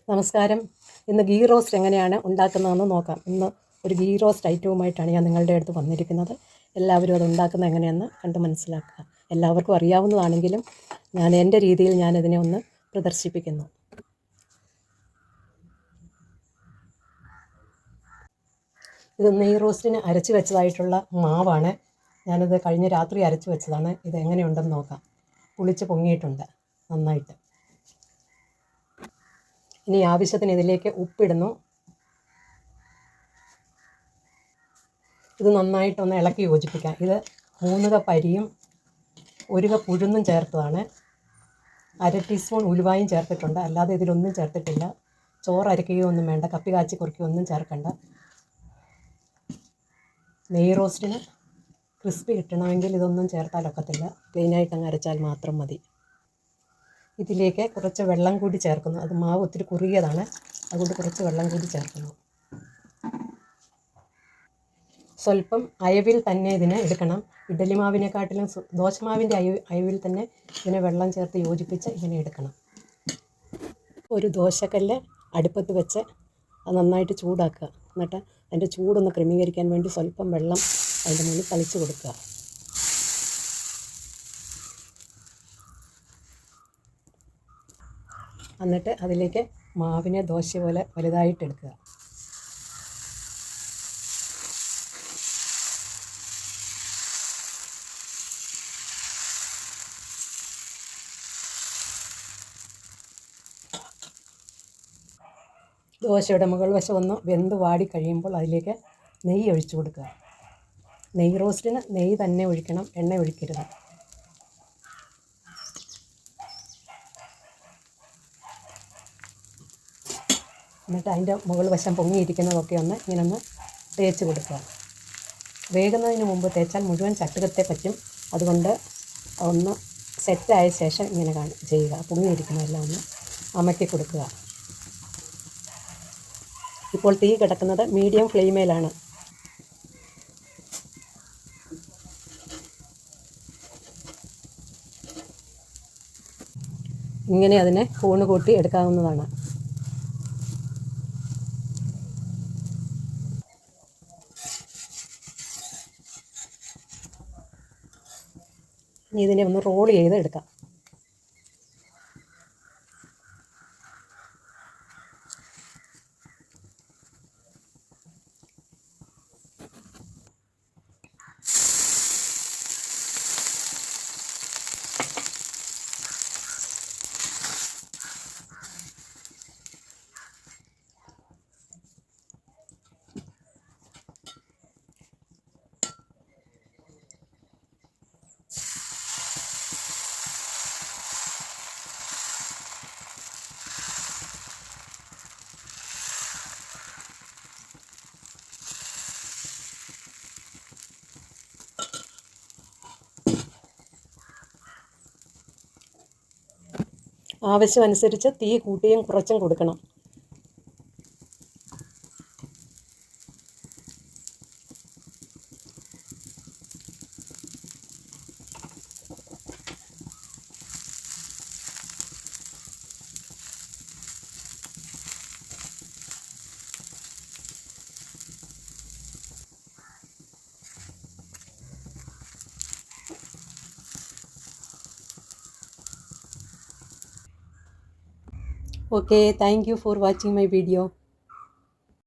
നമസ്കാരം. ഇന്ന് ഗീ റോസ്റ്റ് എങ്ങനെയാണ് ഉണ്ടാക്കുന്നതെന്ന് നോക്കാം. ഇന്ന് ഒരു ഗീ റോസ്റ്റ് ഐറ്റവുമായിട്ടാണ് ഞാൻ നിങ്ങളുടെ അടുത്ത് വന്നിരിക്കുന്നത്. എല്ലാവരും അത് ഉണ്ടാക്കുന്നത് എങ്ങനെയെന്ന് കണ്ട് മനസ്സിലാക്കുക. എല്ലാവർക്കും അറിയാവുന്നതാണെങ്കിലും ഞാൻ എൻ്റെ രീതിയിൽ ഞാനിതിനെ ഒന്ന് പ്രദർശിപ്പിക്കുന്നു. ഇത് നെയ് റോസ്റ്റിന് അരച്ച് വെച്ചതായിട്ടുള്ള മാവാണ്. ഞാനത് കഴിഞ്ഞ രാത്രി അരച്ച് വെച്ചതാണ്. ഇത് എങ്ങനെയുണ്ടെന്ന് നോക്കാം. പുളിച്ച് പൊങ്ങിയിട്ടുണ്ട് നന്നായിട്ട്. ഇനി ആവശ്യത്തിന് ഇതിലേക്ക് ഉപ്പിടുന്നു. ഇത് നന്നായിട്ടൊന്ന് ഇളക്കി യോജിപ്പിക്കാം. ഇത് 3 കപ്പ് അരിയും 1 കപ്പ് ഉഴുന്നും ചേർത്തതാണ്. 1/2 ടീസ്പൂൺ ഉലുവായും ചേർത്തിട്ടുണ്ട്. അല്ലാതെ ഇതിലൊന്നും ചേർത്തിട്ടില്ല. ചോറ് അരയ്ക്കുകയോ ഒന്നും വേണ്ട, കപ്പി കാച്ചി കുറുക്കുകയോ ഒന്നും ചേർക്കണ്ട. നെയ് റോസ്റ്റിന് ക്രിസ്പി കിട്ടണമെങ്കിൽ ഇതൊന്നും ചേർത്താലൊക്കത്തില്ല. പ്ലെയിനായിട്ട് അങ്ങ് അരച്ചാൽ മാത്രം മതി. ഇതിലേക്ക് കുറച്ച് വെള്ളം കൂടി ചേർക്കുന്നു. അത് മാവ് ഒത്തിരി കുറുകിയതാണ്, അതുകൊണ്ട് കുറച്ച് വെള്ളം കൂടി ചേർക്കുന്നു. സ്വല്പം അയവിൽ തന്നെ ഇതിനെ എടുക്കണം. ഇഡ്ഡലി മാവിനെക്കാട്ടിലും ദോശമാവിൻ്റെ അയവിൽ തന്നെ ഇതിനെ വെള്ളം ചേർത്ത് യോജിപ്പിച്ച് ഇങ്ങനെ എടുക്കണം. ഒരു ദോശക്കല്ല് അടുപ്പത്ത് വെച്ച് അത് നന്നായിട്ട് ചൂടാക്കുക. എന്നിട്ട് അതിൻ്റെ ചൂടൊന്ന് ക്രമീകരിക്കാൻ വേണ്ടി സ്വല്പം വെള്ളം അതിൻ്റെ മുകളിൽ തളിച്ച് കൊടുക്കുക. എന്നിട്ട് അതിലേക്ക് മാവിനെ ദോശ പോലെ വലുതായിട്ടെടുക്കുക. ദോശയുടെ മുകൾ വശം ഒന്ന് വെന്ത് വാടി കഴിയുമ്പോൾ അതിലേക്ക് നെയ്യ് ഒഴിച്ചു കൊടുക്കുക. നെയ് റോസ്റ്റിന് നെയ്യ് തന്നെ ഒഴിക്കണം, എണ്ണ ഒഴിക്കരുത്. എന്നിട്ട് അതിൻ്റെ മുകൾ വശം പൊങ്ങിയിരിക്കുന്നതൊക്കെ ഇങ്ങനെ തേച്ച് കൊടുക്കുക. വേകുന്നതിന് മുമ്പ് തേച്ചാൽ മുഴുവൻ ചട്ടുകത്തെ പറ്റും. അതുകൊണ്ട് ഒന്ന് സെറ്റായ ശേഷം ഇങ്ങനെ ചെയ്യുക. പൊങ്ങിയിരിക്കുന്നതെല്ലാം ഒന്ന് അമക്കി കൊടുക്കുക. ഇപ്പോൾ തീ കിടക്കുന്നത് മീഡിയം ഫ്ലെയിമേലാണ്. ഇങ്ങനെ അതിനെ കൂണ് കൂട്ടി എടുക്കാവുന്നതാണ്. ഇനി ഇതിനെ ഒന്ന് റോൾ ചെയ്ത് എടുക്കാം. ആവശ്യമനുസരിച്ച് തീ കൂട്ടിയും കുറച്ചും കൊടുക്കണം. Okay, thank you for watching my video.